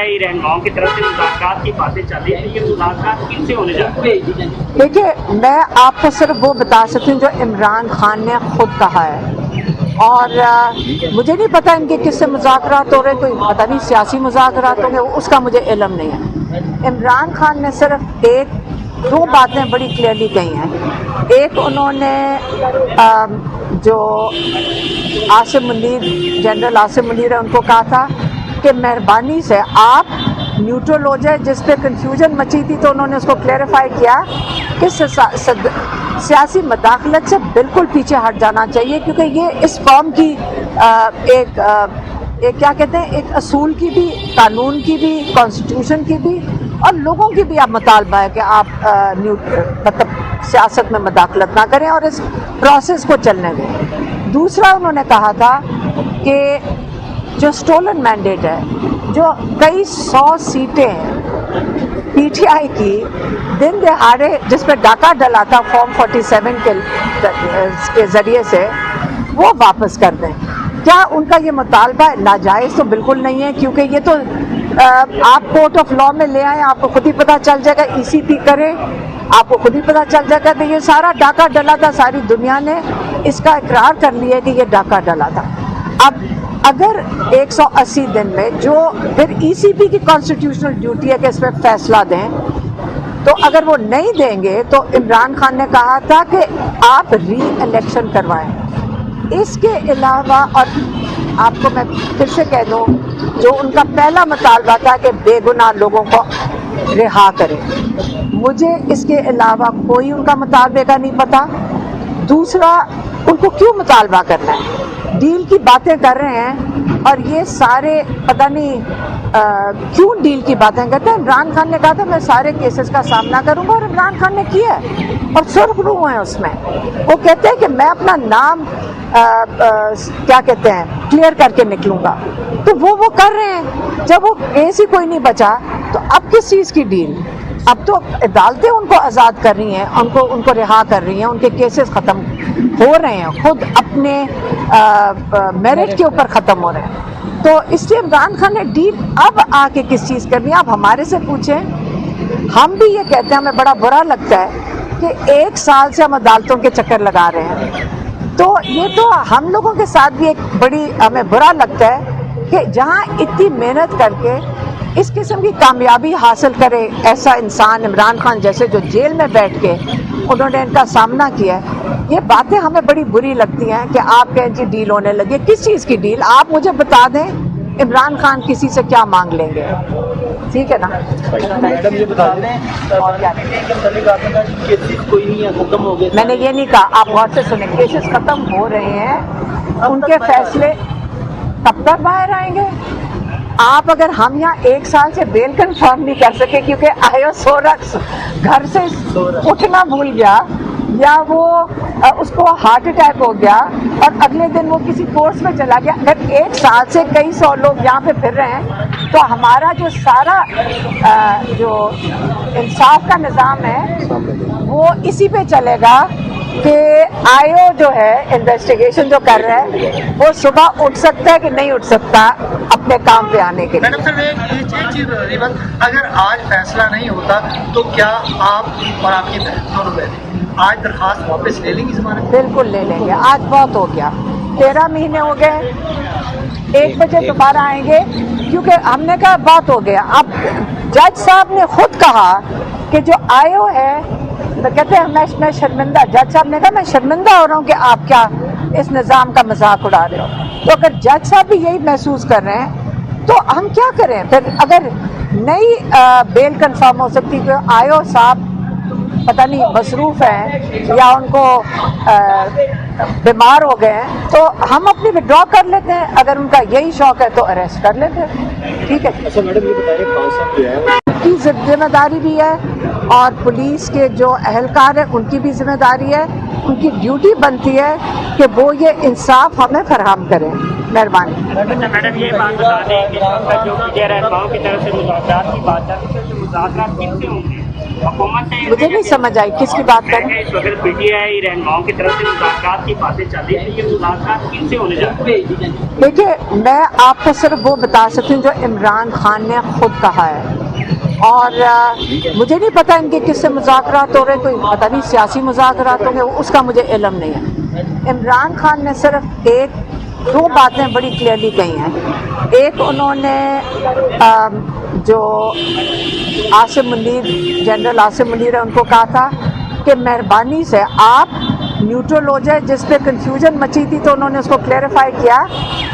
है रहनुमाओं की तरफ से मुज़ाकरात की बातें चल रही है, ये मुज़ाकरात किन से होने जा रहे हैं? देखिए, मैं आपको सिर्फ वो बता सकती हूँ जो इमरान खान ने खुद कहा है, और मुझे नहीं पता इनके किससे मुज़ाकरात हो रहे, कोई पता नहीं सियासी मुज़ाकरात होंगे, उसका मुझे इल्म नहीं है। इमरान खान ने सिर्फ दो बातें बड़ी क्लियरली कही हैं। एक, उन्होंने जो आसिम मुनीर, जनरल आसिम मुनीर है, उनको कहा था कि मेहरबानी से आप न्यूट्रल हो जाए, जिस पे कंफ्यूजन मची थी, तो उन्होंने उसको क्लैरिफाई किया कि सियासी मदाखलत से बिल्कुल पीछे हट जाना चाहिए, क्योंकि ये इस कौम की एक क्या कहते हैं, एक असूल की भी, कानून की भी, कॉन्स्टिट्यूशन की भी, और लोगों की भी आप मुतालबा है कि आप मतलब सियासत में मदाखलत ना करें और इस प्रोसेस को चलने दें। दूसरा, उन्होंने कहा था कि जो स्टोलन मैंडेट है, जो कई 100 सीटें हैं पीटीआई की, दिन दहाड़े जिस पर डाका डला था फॉर्म 47 के ज़रिए से, वो वापस कर दें। क्या उनका ये मुतालबा नाजायज़ तो बिल्कुल नहीं है, क्योंकि ये तो आप कोर्ट ऑफ लॉ में ले आए, आपको खुद ही पता चल जाएगा, ईसीपी करें, आपको खुद ही पता चल जाएगा कि ये सारा डाका डला था, सारी दुनिया ने इसका इकरार कर लिया कि ये डाका डला था। अब अगर 180 दिन में, जो फिर ईसीपी की कॉन्स्टिट्यूशनल ड्यूटी है कि इस पर फैसला दें, तो अगर वो नहीं देंगे तो इमरान खान ने कहा था कि आप री इलेक्शन करवाएं। इसके अलावा, और आपको मैं फिर से कह दूं, जो उनका पहला मुतालबा था कि बेगुनाह लोगों को रिहा करें, मुझे इसके अलावा कोई उनका मुतालबे का नहीं पता। दूसरा, उनको क्यों मुतालबा करना है? डील की बातें कर रहे हैं और ये सारे पता नहीं क्यों डील की बातें करते हैं। इमरान खान ने कहा था मैं सारे केसेस का सामना करूंगा, और इमरान खान ने किया है और सुर्खरू हैं उसमें। वो कहते हैं कि मैं अपना नाम क्या कहते हैं, क्लियर करके निकलूंगा, तो वो कर रहे हैं। जब वो केस ही कोई नहीं बचा, तो अब किस चीज़ की डील? अब तो अदालतें उनको आज़ाद कर रही हैं, उनको रिहा कर रही हैं, उनके केसेस ख़त्म हो रहे हैं, खुद अपने मेरिट के ऊपर ख़त्म हो रहे हैं। तो इसलिए इमरान खान ने डील अब आके किस चीज़ करनी है, आप हमारे से पूछें। हम भी ये कहते हैं, हमें बड़ा बुरा लगता है कि 1 साल से हम अदालतों के चक्कर लगा रहे हैं। तो ये तो हम लोगों के साथ भी एक बड़ी हमें बुरा लगता है कि जहाँ इतनी मेहनत करके इस किस्म की कामयाबी हासिल करे ऐसा इंसान, इमरान खान जैसे, जो जेल में बैठ के उन्होंने इनका सामना किया है, ये बातें हमें बड़ी बुरी लगती हैं कि आप कहें जी डील होने लगी। किस चीज़ की डील? आप मुझे बता दें, इमरान खान किसी से क्या मांग लेंगे? ठीक है ना? मैडम ये बता दें, और क्या? कोई नहीं है, खत्म हो गए। मैंने ये नहीं कहा, आप गौर से सुने, केसेस खत्म हो रहे हैं, उनके फैसले तब तक बाहर आएंगे। आप अगर हम यहाँ 1 साल से बेल कंफर्म नहीं कर सके क्योंकि आयो सोरक्स घर से उठना भूल गया, या वो उसको हार्ट अटैक हो गया और अगले दिन वो किसी कोर्स में चला गया, अगर 1 साल से कई 100 लोग यहाँ पे फिर रहे हैं, तो हमारा जो सारा जो इंसाफ का निज़ाम है वो इसी पे चलेगा कि आयो जो है इन्वेस्टिगेशन जो कर रहा है, वो सुबह उठ सकता है कि नहीं उठ सकता अपने काम पे आने के लिए। मैडम सर, एक चीज़ बता बस, अगर आज फैसला नहीं होता तो क्या आप और आपकी दोनों बहनें आज दरखास्त वापस ले लेंगी ज़मानत? बिल्कुल ले लेंगे, आज बहुत हो गया, 13 महीने हो गए, 1 बजे दोबारा आएंगे, क्योंकि हमने कहा बात हो गया। अब जज साहब ने खुद कहा कि जो आयो है, तो कहते हैं मैं शर्मिंदा, जज साहब ने कहा मैं शर्मिंदा हो रहा हूँ कि आप क्या इस निज़ाम का मजाक उड़ा रहे हो। तो अगर जज साहब भी यही महसूस कर रहे हैं तो हम क्या करें फिर? अगर नई बेल कंफर्म हो सकती तो आयो साहब पता नहीं मसरूफ़ हैं या उनको बीमार हो गए हैं, तो हम अपनी विड्रॉ कर लेते हैं। अगर उनका यही शौक है तो अरेस्ट कर लेते हैं, ठीक है। अच्छा मैडम ये बताइए, खान साहब जो है की जिम्मेदारी भी है और पुलिस के जो अहलकार हैं उनकी भी जिम्मेदारी है, उनकी ड्यूटी बनती है कि वो ये इंसाफ हमें फराहम करें। मेहरबानी। मैडम ये बात बता दें कि जो रहनुमाओं की तरफ से मुज़ाकरात की बात है, तो मुज़ाकरात किनसे होंगे? हुकूमत से मुझे नहीं समझ आई किसकी बात कर रहे हैं। इस वक्त पीटीआई रहनुमाओं की तरफ से मुज़ाकरात की बातें चल रही है, ये मुज़ाकरात किनसे होने जा रहे हैं? देखिए, मैं आपको सिर्फ वो बता सकती हूँ जो इमरान खान ने खुद कहा है, और मुझे नहीं पता इनके किससे मुज़ाकरात हो रहे, कोई पता नहीं सियासी मुज़ाकरात होंगे, उसका मुझे इल्म नहीं है। इमरान खान ने सिर्फ दो बातें बड़ी क्लियरली कही हैं। एक, उन्होंने जो आसिम मुनीर, जनरल आसिम मुनीर है, उनको कहा था कि मेहरबानी से आप न्यूट्रल हो जाए, जिस पे कंफ्यूजन मची थी तो उन्होंने उसको क्लैरिफाई किया